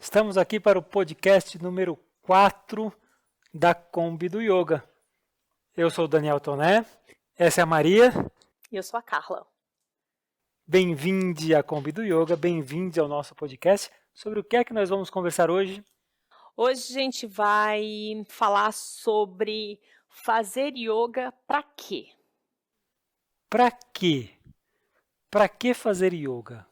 Estamos aqui para o podcast número 4 da Kombi do Yoga. Eu sou o Daniel Toné, essa é a Maria. E eu sou a Carla. Bem-vinde à Kombi do Yoga, bem-vinde ao nosso podcast. Sobre o que é que nós vamos conversar hoje? Hoje a gente vai falar sobre fazer yoga para quê? Para quê? Para que fazer yoga?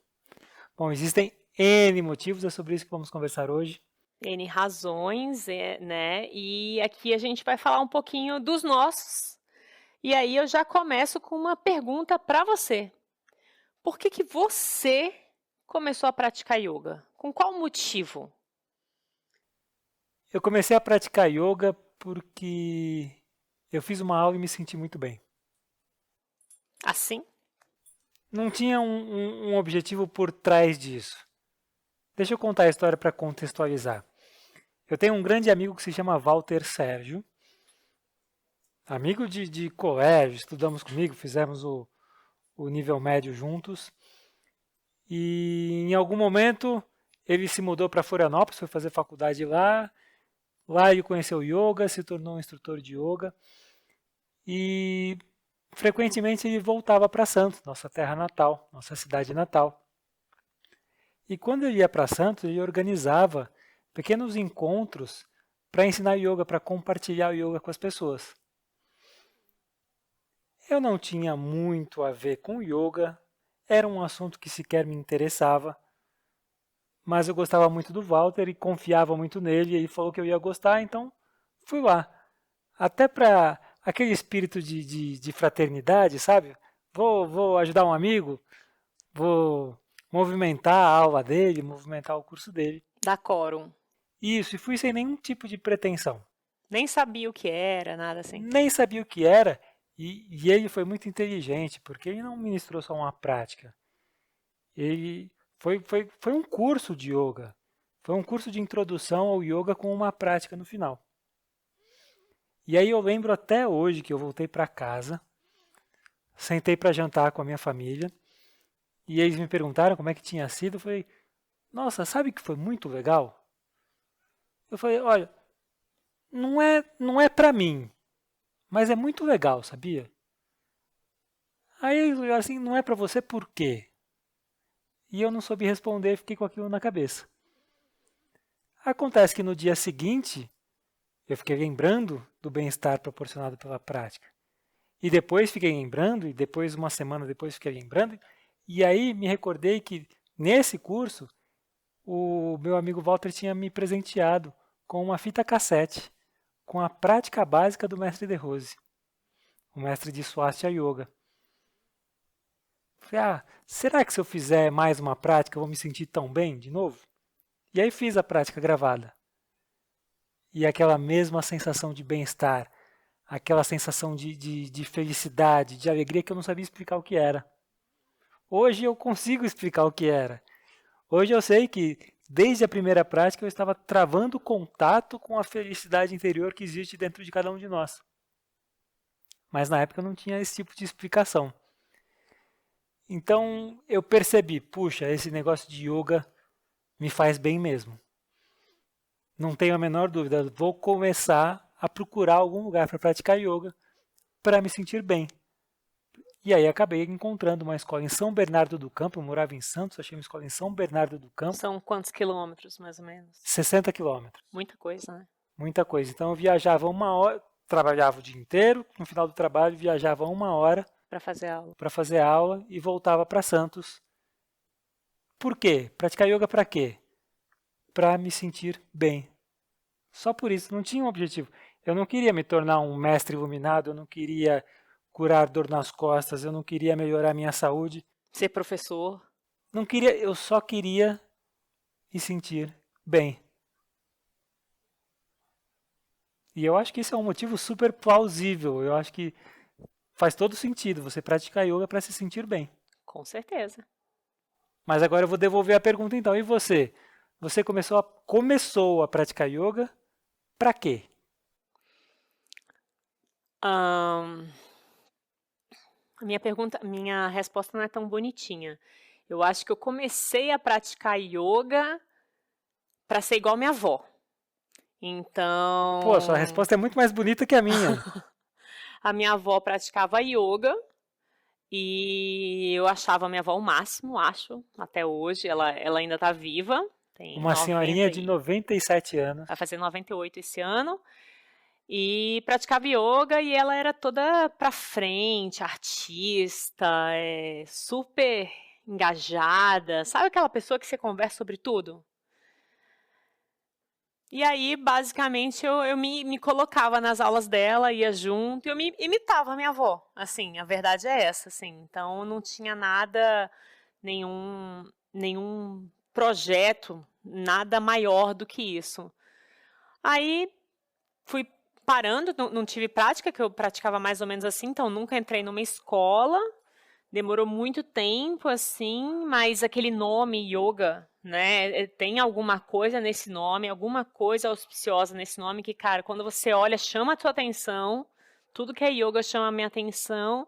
Bom, existem N motivos, é sobre isso que vamos conversar hoje. N razões, né? E aqui a gente vai falar um pouquinho dos nossos. E aí eu já começo com uma pergunta para você. Por que você começou a praticar yoga? Com qual motivo? Eu comecei a praticar yoga porque eu fiz uma aula e me senti muito bem. Assim? Não tinha um objetivo por trás disso. Deixa eu contar a história para contextualizar. Eu tenho um grande amigo que se chama Walter Sérgio. Amigo de colégio, estudamos comigo, fizemos o nível médio juntos. E em algum momento ele se mudou para Florianópolis, foi fazer faculdade lá. Lá ele conheceu yoga, se tornou um instrutor de yoga. E frequentemente ele voltava para Santos, nossa terra natal, nossa cidade natal. E quando ele ia para Santos, ele organizava pequenos encontros para ensinar yoga, para compartilhar o yoga com as pessoas. Eu não tinha muito a ver com yoga, era um assunto que sequer me interessava, mas eu gostava muito do Walter e confiava muito nele, e ele falou que eu ia gostar, então fui lá. Até para aquele espírito de fraternidade, sabe? Vou ajudar um amigo, vou movimentar a aula dele, movimentar o curso dele. Da quórum. Isso, e fui sem nenhum tipo de pretensão. Nem sabia o que era, nada assim. Nem sabia o que era, e ele foi muito inteligente, porque ele não ministrou só uma prática. Ele foi um curso de yoga. Foi um curso de introdução ao yoga com uma prática no final. E aí eu lembro até hoje que eu voltei para casa, sentei para jantar com a minha família, e eles me perguntaram como é que tinha sido. Eu falei, nossa, sabe que foi muito legal? Eu falei, olha, não é para mim, mas é muito legal, sabia? Aí eles olharam assim, não é para você por quê? E eu não soube responder e fiquei com aquilo na cabeça. Acontece que no dia seguinte, eu fiquei lembrando do bem-estar proporcionado pela prática. E depois fiquei lembrando, e depois, uma semana depois, fiquei lembrando. E aí me recordei que nesse curso, o meu amigo Walter tinha me presenteado com uma fita cassete com a prática básica do mestre De Rose, o mestre de Swastika Yoga. Falei, será que se eu fizer mais uma prática eu vou me sentir tão bem de novo? E aí fiz a prática gravada. E aquela mesma sensação de bem-estar, aquela sensação de felicidade, de alegria que eu não sabia explicar o que era. Hoje eu consigo explicar o que era. Hoje eu sei que desde a primeira prática eu estava travando contato com a felicidade interior que existe dentro de cada um de nós. Mas na época eu não tinha esse tipo de explicação. Então eu percebi, puxa, esse negócio de yoga me faz bem mesmo. Não tenho a menor dúvida, vou começar a procurar algum lugar para praticar yoga para me sentir bem. E aí acabei encontrando uma escola em São Bernardo do Campo, eu morava em Santos, achei uma escola em São Bernardo do Campo. São quantos quilômetros, mais ou menos? 60 quilômetros. Muita coisa, né? Muita coisa. Então eu viajava 1 hora, trabalhava o dia inteiro, no final do trabalho viajava 1 hora para fazer aula. Para fazer aula e voltava para Santos. Por quê? Praticar yoga para quê? Para me sentir bem. Só por isso, não tinha um objetivo. Eu não queria me tornar um mestre iluminado, eu não queria curar dor nas costas, eu não queria melhorar minha saúde. Ser professor. Não queria, eu só queria me sentir bem. E eu acho que isso é um motivo super plausível. Eu acho que faz todo sentido você praticar yoga para se sentir bem. Com certeza. Mas agora eu vou devolver a pergunta então. E você? Você começou a praticar yoga para quê? Minha resposta não é tão bonitinha. Eu acho que eu comecei a praticar yoga para ser igual minha avó. Então, Pô, sua resposta é muito mais bonita que a minha. a minha avó praticava yoga e eu achava a minha avó o máximo, acho, até hoje. Ela ainda está viva, tem Uma senhorinha 90 de 97 anos. vai fazer 98 esse ano. E praticava yoga e ela era toda pra frente, artista, super engajada. Sabe aquela pessoa que você conversa sobre tudo? E aí, basicamente, eu me colocava nas aulas dela, ia junto, e eu me imitava a minha avó. Assim, a verdade é essa, assim. Então, não tinha nada, nenhum projeto, nada maior do que isso. Aí, fui parando, não tive prática, que eu praticava mais ou menos assim, então nunca entrei numa escola. Demorou muito tempo, assim, mas aquele nome yoga, né? Tem alguma coisa nesse nome, alguma coisa auspiciosa nesse nome que, cara, quando você olha, chama a tua atenção. Tudo que é yoga chama a minha atenção.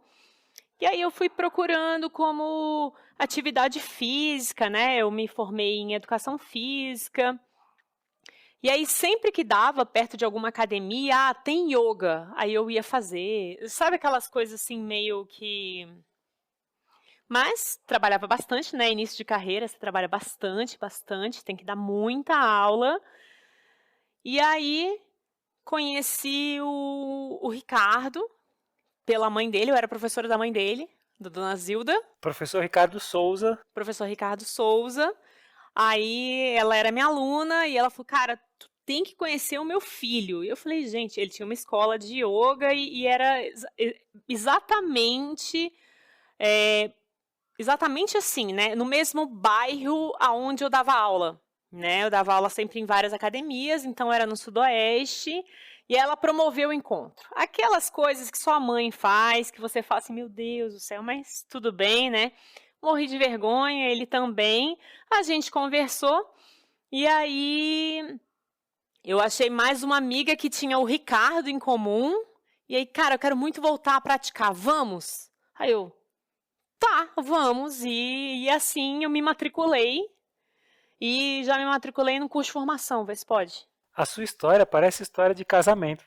E aí eu fui procurando como atividade física, né? Eu me formei em educação física. E aí, sempre que dava, perto de alguma academia, tem yoga. Aí eu ia fazer. Sabe aquelas coisas assim, meio que. Mas trabalhava bastante, né? Início de carreira, você trabalha bastante, bastante, tem que dar muita aula. E aí conheci o Ricardo, pela mãe dele, eu era professora da mãe dele, da dona Zilda, Professor Ricardo Souza. professor Ricardo Souza. Aí ela era minha aluna e ela falou, cara, tu tem que conhecer o meu filho. E eu falei, gente, ele tinha uma escola de yoga e era exatamente exatamente assim, né? No mesmo bairro aonde eu dava aula, né? Eu dava aula sempre em várias academias, então era no Sudoeste. E ela promoveu o encontro. Aquelas coisas que sua mãe faz, que você fala assim, meu Deus do céu, mas tudo bem, né? Morri de vergonha, ele também. A gente conversou e aí eu achei mais uma amiga que tinha o Ricardo em comum. E aí, cara, eu quero muito voltar a praticar, vamos? Aí eu, tá, vamos. E assim eu me matriculei. E já me matriculei no curso de formação, vê se pode. A sua história parece história de casamento.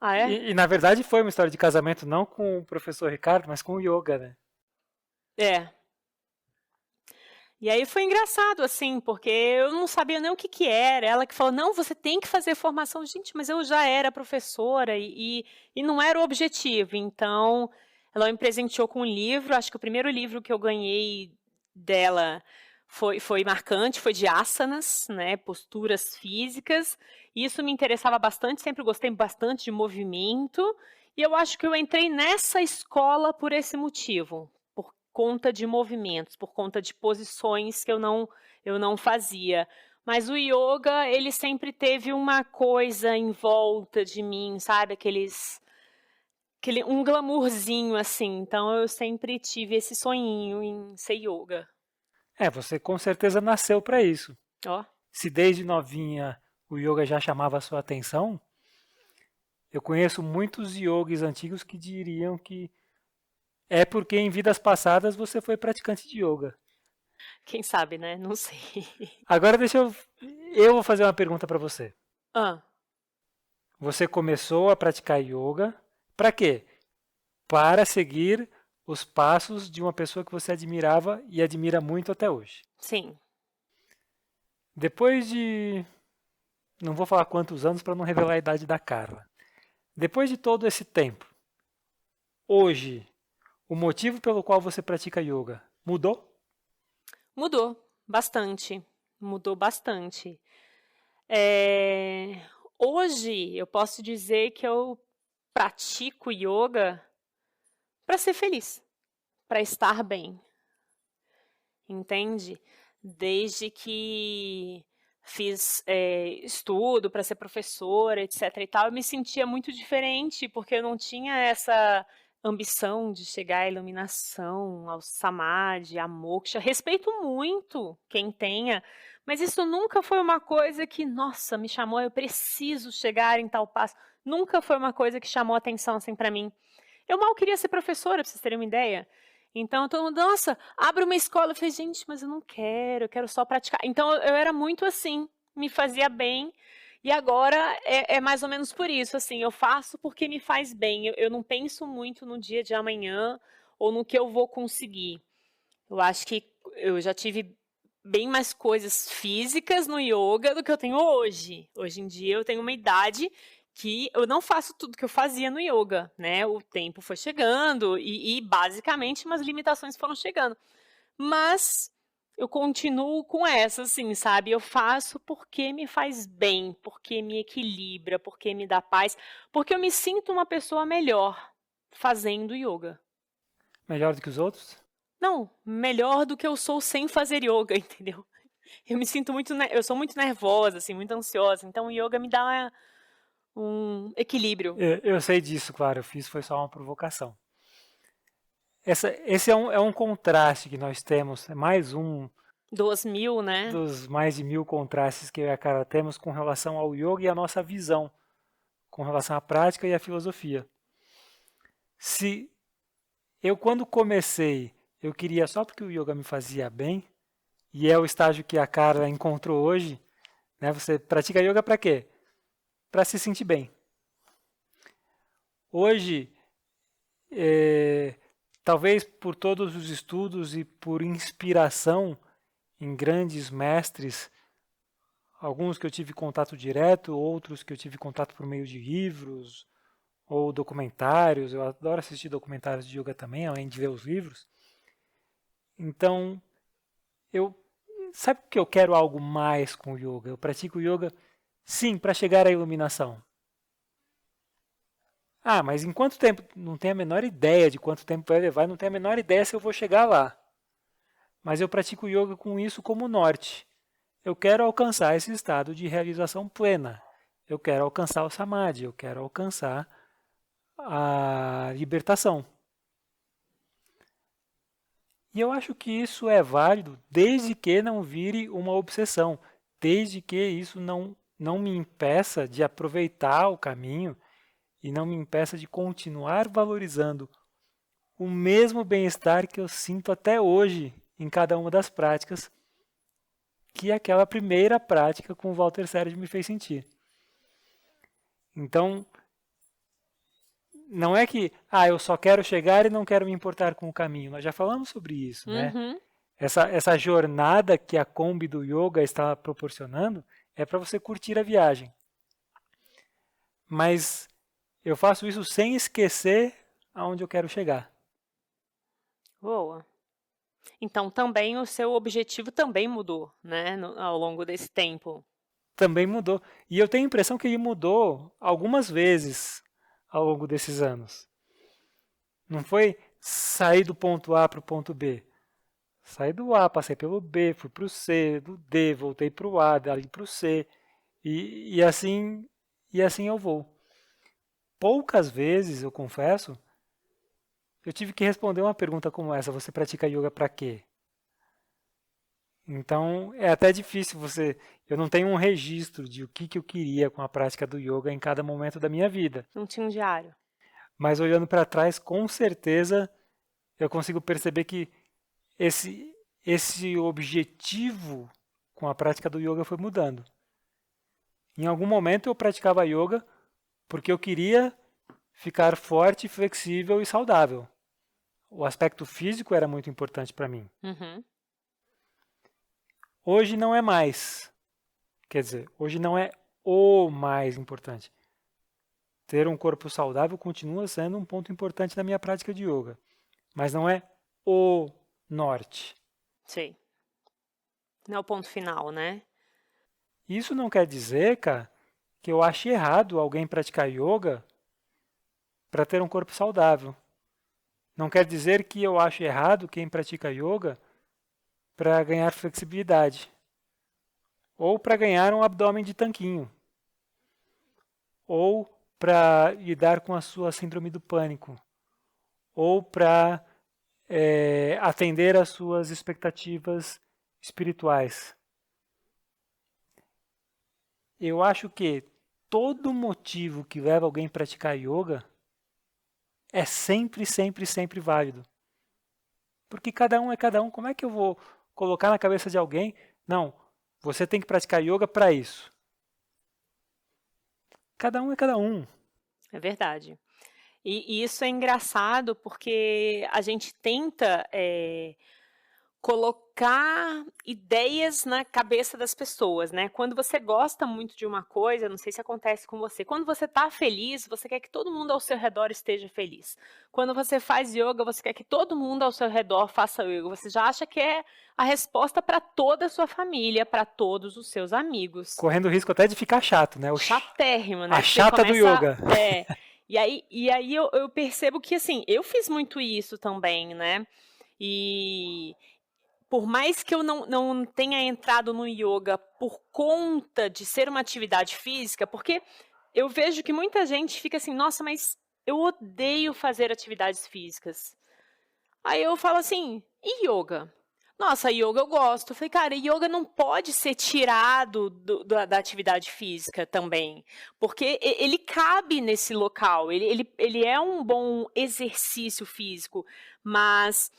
Ah, é? E, na verdade foi uma história de casamento não com o professor Ricardo, mas com o yoga, né? É. E aí foi engraçado, assim, porque eu não sabia nem o que era. Ela que falou, não, você tem que fazer formação. Gente, mas eu já era professora e não era o objetivo. Então, ela me presenteou com um livro. Acho que o primeiro livro que eu ganhei dela foi marcante, foi de asanas, né, posturas físicas. E isso me interessava bastante, sempre gostei bastante de movimento. E eu acho que eu entrei nessa escola por esse motivo, conta de movimentos, por conta de posições que eu não fazia. Mas o yoga, ele sempre teve uma coisa em volta de mim, sabe? Um glamourzinho, assim. Então, eu sempre tive esse sonhinho em ser yoga. Você com certeza nasceu para isso. Ó, Se desde novinha o yoga já chamava a sua atenção, eu conheço muitos yogis antigos que diriam que é porque em vidas passadas você foi praticante de yoga. quem sabe, né? Não sei. Agora eu vou fazer uma pergunta para você. Ah, Você começou a praticar yoga para quê? Para seguir os passos de uma pessoa que você admirava e admira muito até hoje. sim. Depois de, não vou falar quantos anos para não revelar a idade da Carla. Depois de todo esse tempo, hoje, o motivo pelo qual você pratica yoga mudou? Mudou bastante. Mudou bastante. Hoje, eu posso dizer que eu pratico yoga para ser feliz, para estar bem, entende? Desde que fiz estudo para ser professora, etc. e tal, eu me sentia muito diferente, porque eu não tinha essa ambição de chegar à iluminação, ao samadhi, à moksha. Respeito muito quem tenha, mas isso nunca foi uma coisa que, nossa, me chamou, eu preciso chegar em tal passo. Nunca foi uma coisa que chamou atenção assim para mim. Eu mal queria ser professora, para vocês terem uma ideia. Então, todo mundo, nossa, abre uma escola. Eu falei, gente, mas eu não quero, eu quero só praticar. Então, eu era muito assim. me fazia bem, e agora é mais ou menos por isso, assim, eu faço porque me faz bem, eu não penso muito no dia de amanhã ou no que eu vou conseguir. Eu acho que eu já tive bem mais coisas físicas no yoga do que eu tenho hoje. Hoje em dia eu tenho uma idade que eu não faço tudo que eu fazia no yoga, né? O tempo foi chegando e basicamente umas limitações foram chegando. Mas eu continuo com essa, assim, sabe? Eu faço porque me faz bem, porque me equilibra, porque me dá paz, porque eu me sinto uma pessoa melhor fazendo yoga. Melhor do que os outros? Não, melhor do que eu sou sem fazer yoga, entendeu? Eu me sinto muito, eu sou muito nervosa, assim, muito ansiosa, então o yoga me dá um equilíbrio. Eu sei disso, claro, eu fiz foi só uma provocação. Esse é um contraste que nós temos, é mais um 2000, né? dos mais de 1000 contrastes que eu e a Carla temos com relação ao yoga e a nossa visão com relação à prática e à filosofia. Se eu, quando comecei, eu queria só porque o yoga me fazia bem, e é o estágio que a Carla encontrou hoje, né? Você pratica yoga para quê? Para se sentir bem. Hoje, talvez por todos os estudos e por inspiração em grandes mestres, alguns que eu tive contato direto, outros que eu tive contato por meio de livros ou documentários. Eu adoro assistir documentários de yoga também, além de ler os livros. Então, eu sabe que eu quero algo mais com o yoga? Eu pratico yoga, sim, para chegar à iluminação. Ah, mas em quanto tempo? Não tenho a menor ideia de quanto tempo vai levar, não tenho a menor ideia se eu vou chegar lá. Mas eu pratico yoga com isso como norte. Eu quero alcançar esse estado de realização plena. Eu quero alcançar o samadhi, eu quero alcançar a libertação. E eu acho que isso é válido desde que não vire uma obsessão, desde que isso não me impeça de aproveitar o caminho e não me impeça de continuar valorizando o mesmo bem-estar que eu sinto até hoje em cada uma das práticas que aquela primeira prática com o Walter Sérgio me fez sentir. Então, não é que eu só quero chegar e não quero me importar com o caminho. Nós já falamos sobre isso, né? Uhum. Essa jornada que a Kombi do Yoga está proporcionando é para você curtir a viagem. Mas eu faço isso sem esquecer aonde eu quero chegar. Boa. Então também o seu objetivo também mudou, né, ao longo desse tempo. Também mudou. E eu tenho a impressão que ele mudou algumas vezes ao longo desses anos. Não foi sair do ponto A para o ponto B. Saí do A, passei pelo B, fui para o C, do D, voltei para o A, dali para o C. E assim eu vou. Poucas vezes, eu confesso, eu tive que responder uma pergunta como essa: você pratica yoga para quê? Então é até difícil você. Eu não tenho um registro de o que eu queria com a prática do yoga em cada momento da minha vida. Não tinha um diário. Mas olhando para trás, com certeza eu consigo perceber que esse objetivo com a prática do yoga foi mudando. Em algum momento eu praticava yoga porque eu queria ficar forte, flexível e saudável. O aspecto físico era muito importante para mim. Uhum. Hoje não é mais. Quer dizer, hoje não é o mais importante. Ter um corpo saudável continua sendo um ponto importante na minha prática de yoga, mas não é o norte. Sei. Não é o ponto final, né? Isso não quer dizer, cara, que eu ache errado alguém praticar yoga para ter um corpo saudável. Não quer dizer que eu acho errado quem pratica yoga para ganhar flexibilidade ou para ganhar um abdômen de tanquinho ou para lidar com a sua síndrome do pânico ou para atender às suas expectativas espirituais. Eu acho que todo motivo que leva alguém a praticar yoga é sempre, sempre, sempre válido. Porque cada um é cada um. Como é que eu vou colocar na cabeça de alguém? Não, você tem que praticar yoga para isso. Cada um é cada um. É verdade. E isso é engraçado porque a gente tenta colocar ideias na cabeça das pessoas, né? Quando você gosta muito de uma coisa, não sei se acontece com você, quando você está feliz, você quer que todo mundo ao seu redor esteja feliz. Quando você faz yoga, você quer que todo mundo ao seu redor faça yoga. Você já acha que é a resposta para toda a sua família, para todos os seus amigos. Correndo o risco até de ficar chato, né? Chatérrimo, né? A Você chata do yoga. E aí eu percebo que, assim, eu fiz muito isso também, né? E por mais que eu não tenha entrado no yoga por conta de ser uma atividade física, porque eu vejo que muita gente fica assim, nossa, mas eu odeio fazer atividades físicas. Aí eu falo assim, e yoga? Nossa, yoga eu gosto. Eu falei, cara, yoga não pode ser tirado da atividade física também, porque ele cabe nesse local, ele é um bom exercício físico, mas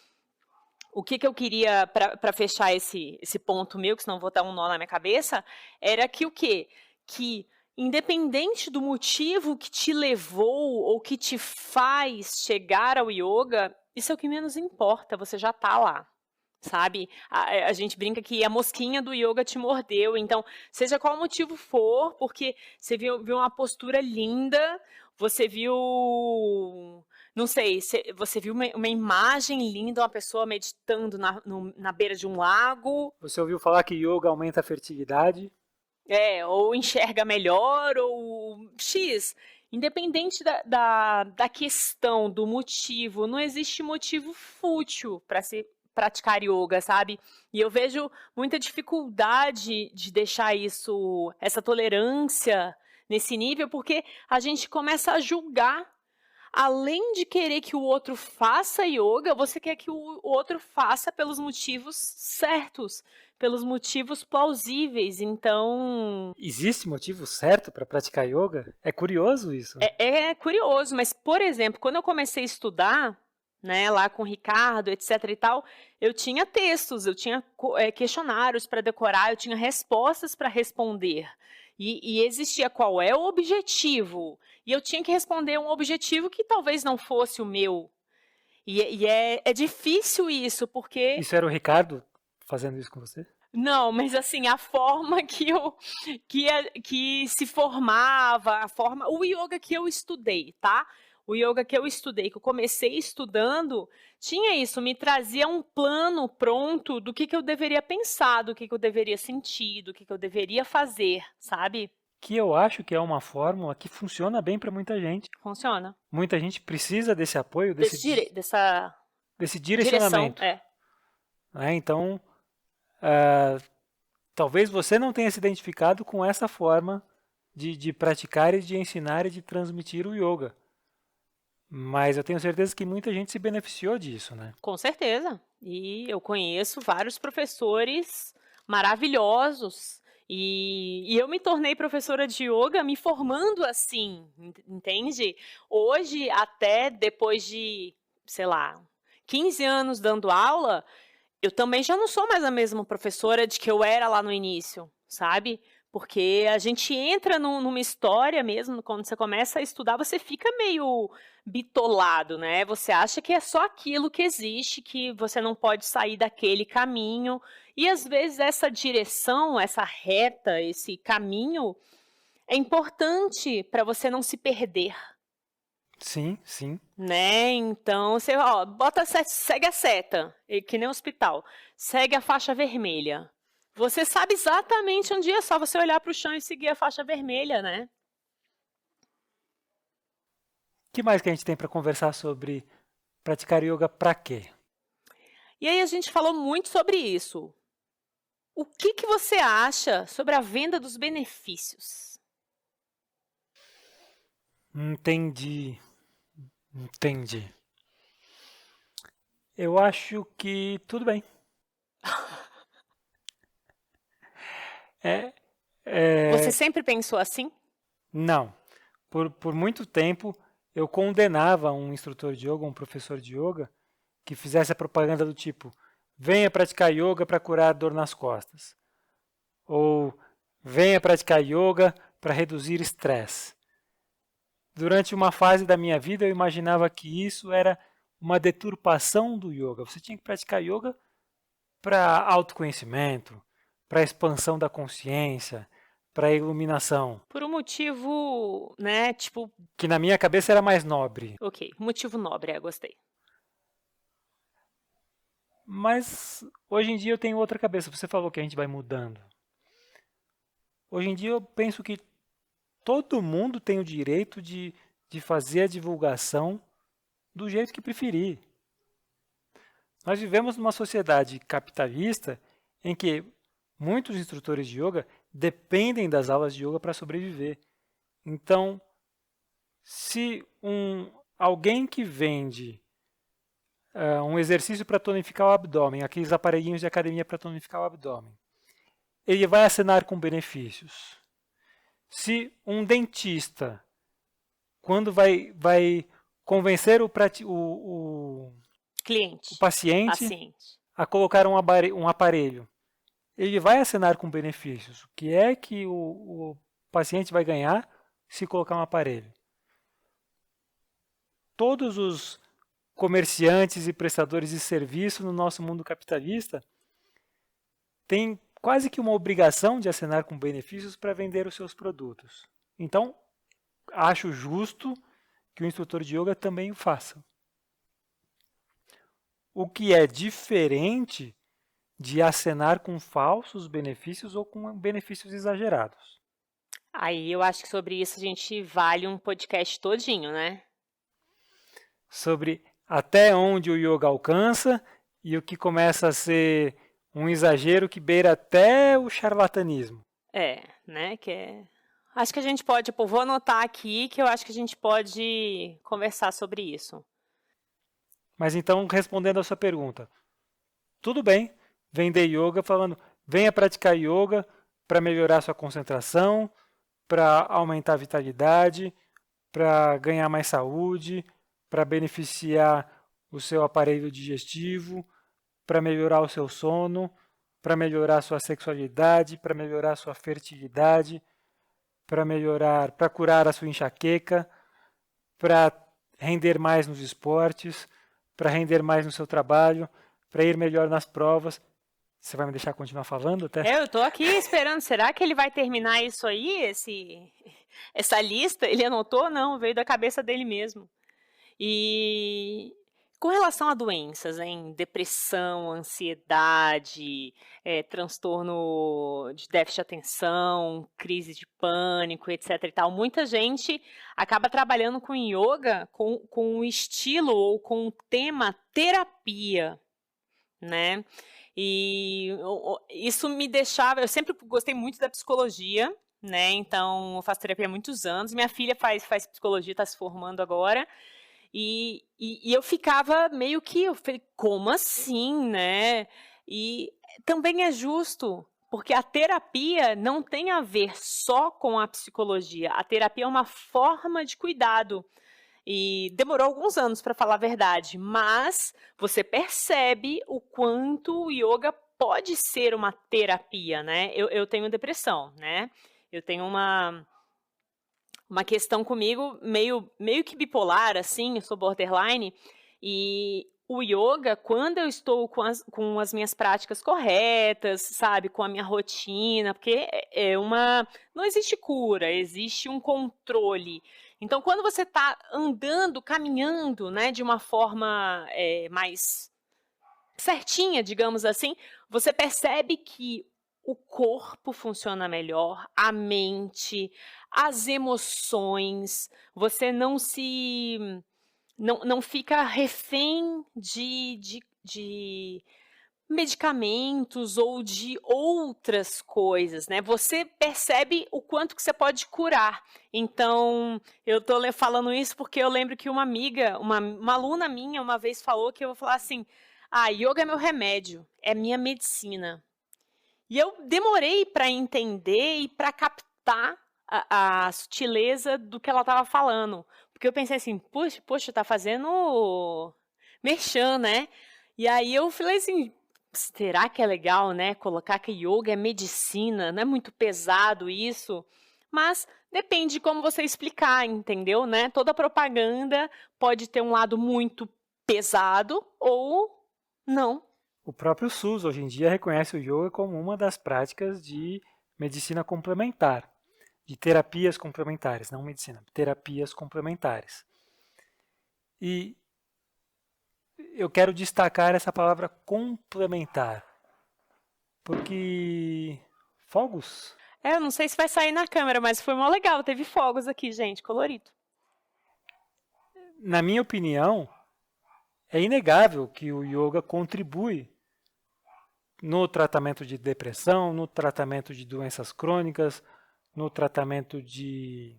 o que eu queria, para fechar esse ponto meu, que senão vou dar um nó na minha cabeça, era que o quê? Que independente do motivo que te levou ou que te faz chegar ao yoga, isso é o que menos importa, você já está lá, sabe? A gente brinca que a mosquinha do yoga te mordeu, então, seja qual o motivo for, porque você viu uma postura linda, você viu, não sei, você viu uma imagem linda, uma pessoa meditando na beira de um lago. Você ouviu falar que yoga aumenta a fertilidade? Ou enxerga melhor, ou X. Independente da questão, do motivo, não existe motivo fútil para se praticar yoga, sabe? E eu vejo muita dificuldade de deixar essa tolerância nesse nível, porque a gente começa a julgar. Além de querer que o outro faça yoga, você quer que o outro faça pelos motivos certos, pelos motivos plausíveis. Então, Existe motivo certo para praticar yoga? É curioso isso. é curioso, mas, por exemplo, quando eu comecei a estudar, né, lá com o Ricardo, etc e tal, eu tinha textos, eu tinha questionários para decorar, eu tinha respostas para responder. E existia qual é o objetivo. E eu tinha que responder um objetivo que talvez não fosse o meu. E é difícil isso, porque... Isso era o Ricardo fazendo isso com você? Não, mas assim, a forma que se formava, o yoga que eu estudei, tá? O yoga que eu estudei, que eu comecei estudando, tinha isso, me trazia um plano pronto do que eu deveria pensar, do que eu deveria sentir, do que eu deveria fazer, sabe? Que eu acho que é uma fórmula que funciona bem para muita gente. Funciona. Muita gente precisa desse apoio, Dessa desse direção, direcionamento. Então, talvez você não tenha se identificado com essa forma de praticar e de ensinar e de transmitir o yoga. Mas eu tenho certeza que muita gente se beneficiou disso, né? Com certeza. E eu conheço vários professores maravilhosos. E eu me tornei professora de yoga me formando assim, entende? Hoje, até depois de, sei lá, 15 anos dando aula, eu também já não sou mais a mesma professora de que eu era lá no início, sabe? Porque a gente entra numa história mesmo, quando você começa a estudar, você fica meio bitolado, né? Você acha que é só aquilo que existe, que você não pode sair daquele caminho. E às vezes essa direção, essa reta, esse caminho é importante para você não se perder. Sim, sim. Né? Então, você segue a seta, que nem hospital. Segue a faixa vermelha. Você sabe exatamente onde é, só você olhar para o chão e seguir a faixa vermelha, né? O que mais que a gente tem para conversar sobre praticar yoga para quê? E aí a gente falou muito sobre isso. O que você acha sobre a venda dos benefícios? Entendi. Eu acho que tudo bem. Você sempre pensou assim? Não. Por muito tempo eu condenava um instrutor de yoga, um professor de yoga, que fizesse a propaganda do tipo: venha praticar yoga para curar dor nas costas. Ou venha praticar yoga para reduzir estresse. Durante uma fase da minha vida eu imaginava que isso era uma deturpação do yoga. Você tinha que praticar yoga para autoconhecimento, para expansão da consciência, para iluminação. Por um motivo, né, tipo... Que na minha cabeça era mais nobre. Ok, motivo nobre, gostei. Mas hoje em dia eu tenho outra cabeça. Você falou que a gente vai mudando. Hoje em dia eu penso que todo mundo tem o direito de fazer a divulgação do jeito que preferir. Nós vivemos numa sociedade capitalista em que muitos instrutores de yoga dependem das aulas de yoga para sobreviver. Então, se alguém que vende um exercício para tonificar o abdômen, aqueles aparelhinhos de academia para tonificar o abdômen, ele vai assinar com benefícios. Se um dentista, quando vai convencer o paciente a colocar um aparelho, ele vai assinar com benefícios. O que é que o paciente vai ganhar se colocar um aparelho? Todos os comerciantes e prestadores de serviço no nosso mundo capitalista têm quase que uma obrigação de assinar com benefícios para vender os seus produtos. Então, acho justo que o instrutor de yoga também o faça. O que é diferente de acenar com falsos benefícios ou com benefícios exagerados. Aí eu acho que sobre isso a gente vale um podcast todinho, né? Sobre até onde o yoga alcança e o que começa a ser um exagero que beira até o charlatanismo. Né? Acho que a gente pode, vou anotar aqui que eu acho que a gente pode conversar sobre isso. Mas então, respondendo a sua pergunta, tudo bem vender yoga falando, venha praticar yoga para melhorar sua concentração, para aumentar a vitalidade, para ganhar mais saúde, para beneficiar o seu aparelho digestivo, para melhorar o seu sono, para melhorar a sua sexualidade, para melhorar a sua fertilidade, para curar a sua enxaqueca, para render mais nos esportes, para render mais no seu trabalho, para ir melhor nas provas. Você vai me deixar continuar falando até? Eu estou aqui esperando. Será que ele vai terminar isso aí, essa lista? Ele anotou? Não, veio da cabeça dele mesmo. E com relação a doenças, depressão, ansiedade, transtorno de déficit de atenção, crise de pânico, etc. e tal, muita gente acaba trabalhando com yoga com o estilo ou com o tema terapia, né? E isso me deixava... Eu sempre gostei muito da psicologia, né? Então, eu faço terapia há muitos anos. Minha filha faz psicologia, está se formando agora. E eu ficava meio que... Eu falei, como assim, né? E também é justo, porque a terapia não tem a ver só com a psicologia. A terapia é uma forma de cuidado. E demorou alguns anos, para falar a verdade, mas você percebe o quanto o yoga pode ser uma terapia, né? Eu tenho depressão, né? Eu tenho uma questão comigo meio que bipolar, assim, eu sou borderline, e o yoga, quando eu estou com as minhas práticas corretas, sabe, com a minha rotina, porque não existe cura, existe um controle. Então, quando você está andando, caminhando, né, de uma forma mais certinha, digamos assim, você percebe que o corpo funciona melhor, a mente, as emoções, você não fica refém de medicamentos ou de outras coisas, né? Você percebe o quanto que você pode curar. Então, eu estou falando isso porque eu lembro que uma amiga, uma aluna minha, uma vez falou que eu vou falar assim, yoga é meu remédio, é minha medicina. E eu demorei para entender e para captar a sutileza do que ela estava falando. Porque eu pensei assim, poxa, tá fazendo merchan, né? E aí eu falei assim, será que é legal, né, colocar que yoga é medicina? Não é muito pesado isso? Mas depende de como você explicar, entendeu, né? Toda propaganda pode ter um lado muito pesado ou não. O próprio SUS hoje em dia reconhece o yoga como uma das práticas de medicina complementar, de terapias complementares, não medicina, terapias complementares. E eu quero destacar essa palavra complementar, porque fogos, Eu não sei se vai sair na câmera, mas foi mó legal. Teve fogos aqui, gente, colorido. na minha opinião, é inegável que o yoga contribui no tratamento de depressão, no tratamento de doenças crônicas, no tratamento de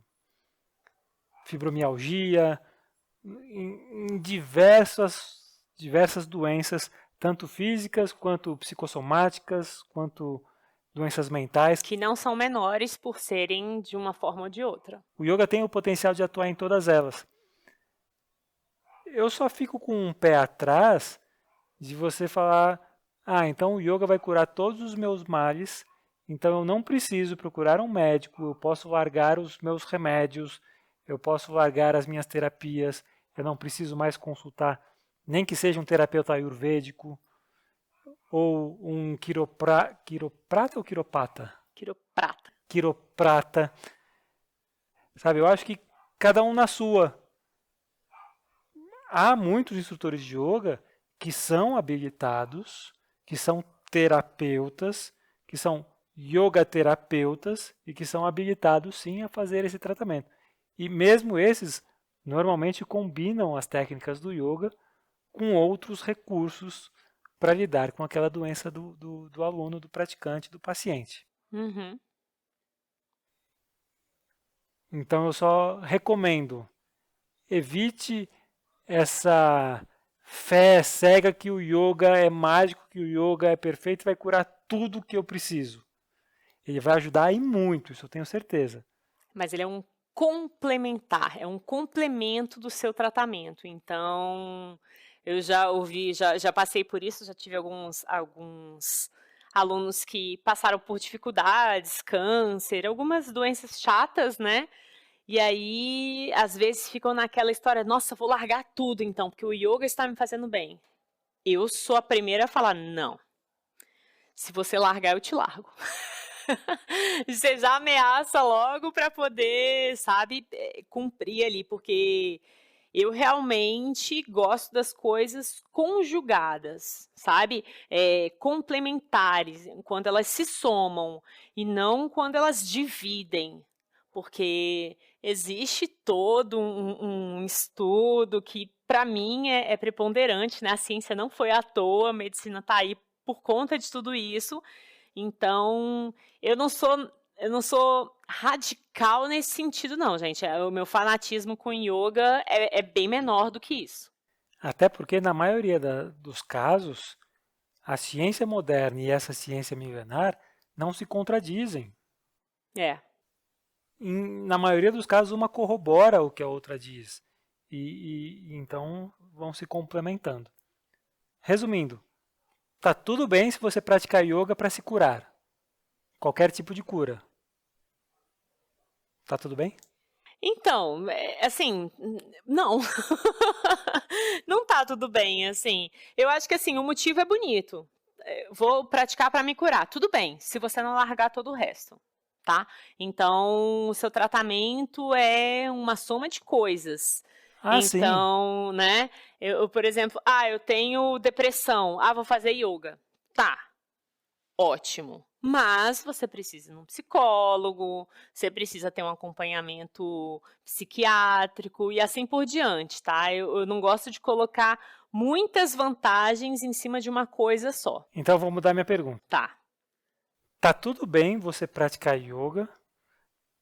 fibromialgia, em diversas doenças, tanto físicas quanto psicossomáticas, quanto doenças mentais. Que não são menores por serem de uma forma ou de outra. O yoga tem o potencial de atuar em todas elas. Eu só fico com um pé atrás de você falar, então o yoga vai curar todos os meus males, então eu não preciso procurar um médico, eu posso largar os meus remédios, eu posso largar as minhas terapias, eu não preciso mais consultar, nem que seja um terapeuta ayurvédico, ou um quiroprata ou quiropata? Quiroprata. Quiroprata. Sabe, eu acho que cada um na sua. Há muitos instrutores de yoga que são habilitados, que são terapeutas, que são yoga terapeutas e que são habilitados sim a fazer esse tratamento. E mesmo esses normalmente combinam as técnicas do yoga com outros recursos para lidar com aquela doença do aluno, do praticante, do paciente. Uhum. Então eu só recomendo, evite essa fé cega que o yoga é mágico, que o yoga é perfeito, vai curar tudo que eu preciso. Ele vai ajudar e muito, isso eu tenho certeza. Mas ele é um complementar, é um complemento do seu tratamento. Então, eu já ouvi, já passei por isso, já tive alguns alunos que passaram por dificuldades, câncer, algumas doenças chatas, né? E aí, às vezes, ficam naquela história, nossa, vou largar tudo então, porque o yoga está me fazendo bem. Eu sou a primeira a falar, não. Se você largar, eu te largo. Você já ameaça logo para poder, sabe, cumprir ali, porque eu realmente gosto das coisas conjugadas, sabe? Complementares, quando elas se somam e não quando elas dividem. Porque existe todo um estudo que, para mim, é preponderante, né? A ciência não foi à toa, a medicina está aí por conta de tudo isso. Então, eu não sou radical nesse sentido, não, gente. O meu fanatismo com yoga é bem menor do que isso. Até porque, na maioria dos casos, a ciência moderna e essa ciência milenar não se contradizem. É. Na maioria dos casos, uma corrobora o que a outra diz. E então vão se complementando. Resumindo, tá tudo bem se você praticar yoga para se curar. Qualquer tipo de cura. Tá tudo bem? Então, assim, não. Não tá tudo bem, assim. Eu acho que, assim, o motivo é bonito. Vou praticar para me curar. Tudo bem, se você não largar todo o resto, tá? Então, o seu tratamento é uma soma de coisas. Sim. Então, né, por exemplo, eu tenho depressão, vou fazer yoga. Tá, ótimo. Mas você precisa ir num psicólogo, você precisa ter um acompanhamento psiquiátrico e assim por diante, tá? Eu não gosto de colocar muitas vantagens em cima de uma coisa só. Então vou mudar minha pergunta. Tá. Tá tudo bem você praticar yoga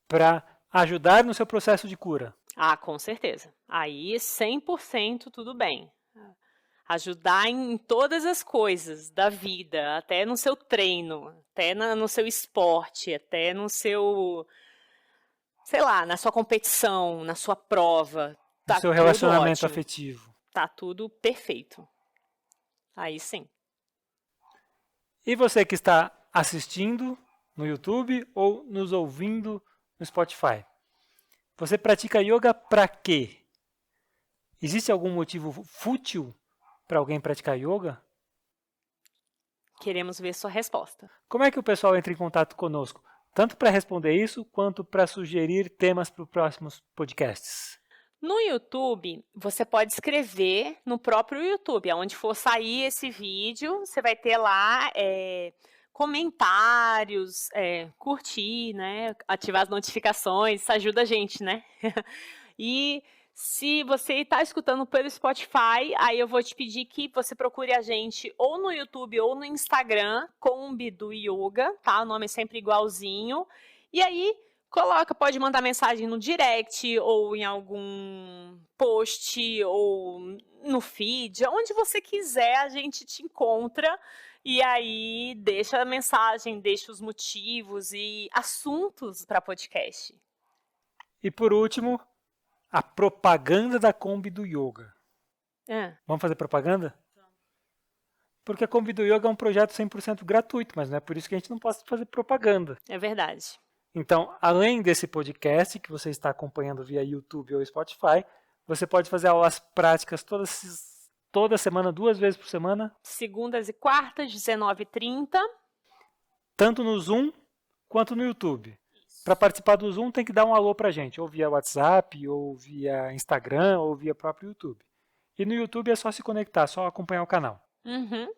para ajudar no seu processo de cura? Com certeza. Aí 100% tudo bem. Ajudar em todas as coisas da vida, até no seu treino, até no seu esporte, até no seu, sei lá, na sua competição, na sua prova. No Tá seu tudo relacionamento ótimo. afetivo? Tá tudo perfeito. Aí sim. E você que está assistindo no YouTube ou nos ouvindo no Spotify, você pratica yoga para quê? Existe algum motivo fútil para alguém praticar yoga? Queremos ver sua resposta. Como é que o pessoal entra em contato conosco? Tanto para responder isso, quanto para sugerir temas para os próximos podcasts. No YouTube, você pode escrever no próprio YouTube, aonde for sair esse vídeo, você vai ter lá comentários, curtir, né? Ativar as notificações, isso ajuda a gente, né? E se você está escutando pelo Spotify, aí eu vou te pedir que você procure a gente ou no YouTube ou no Instagram, Kombi do Yoga, tá? O nome é sempre igualzinho. E aí, pode mandar mensagem no direct ou em algum post ou no feed, onde você quiser, a gente te encontra. E aí, deixa a mensagem, deixa os motivos e assuntos para podcast. E por último, a propaganda da Kombi do Yoga. Vamos fazer propaganda? Porque a Kombi do Yoga é um projeto 100% gratuito, mas não é por isso que a gente não pode fazer propaganda. É verdade. Então, além desse podcast que você está acompanhando via YouTube ou Spotify, você pode fazer aulas práticas toda semana, 2 vezes por semana. Segundas e quartas, 19h30. Tanto no Zoom quanto no YouTube. Para participar do Zoom tem que dar um alô para a gente, ou via WhatsApp, ou via Instagram, ou via próprio YouTube. E no YouTube é só se conectar, só acompanhar o canal. Uhum.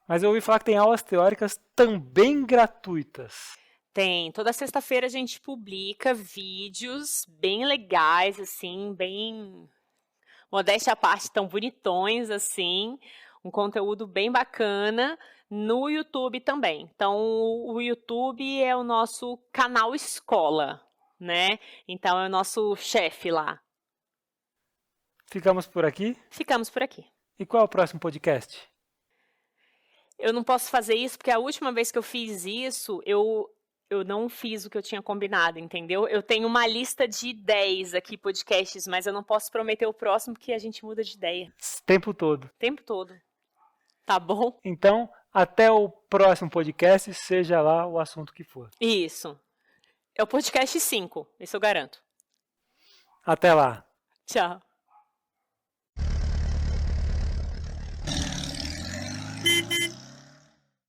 Mas eu ouvi falar que tem aulas teóricas também gratuitas. Tem. Toda sexta-feira a gente publica vídeos bem legais, assim, bem... modéstia à parte, tão bonitões, assim. Um conteúdo bem bacana no YouTube também. Então, o YouTube é o nosso canal escola, né? Então, é o nosso chefe lá. Ficamos por aqui? Ficamos por aqui. E qual é o próximo podcast? Eu não posso fazer isso porque a última vez que eu fiz isso, eu não fiz o que eu tinha combinado, entendeu? Eu tenho uma lista de 10 aqui, podcasts, mas eu não posso prometer o próximo porque a gente muda de ideia. Tempo todo. Tempo todo. Tá bom? Então, até o próximo podcast, seja lá o assunto que for. Isso. É o podcast 5, isso eu garanto. Até lá. Tchau.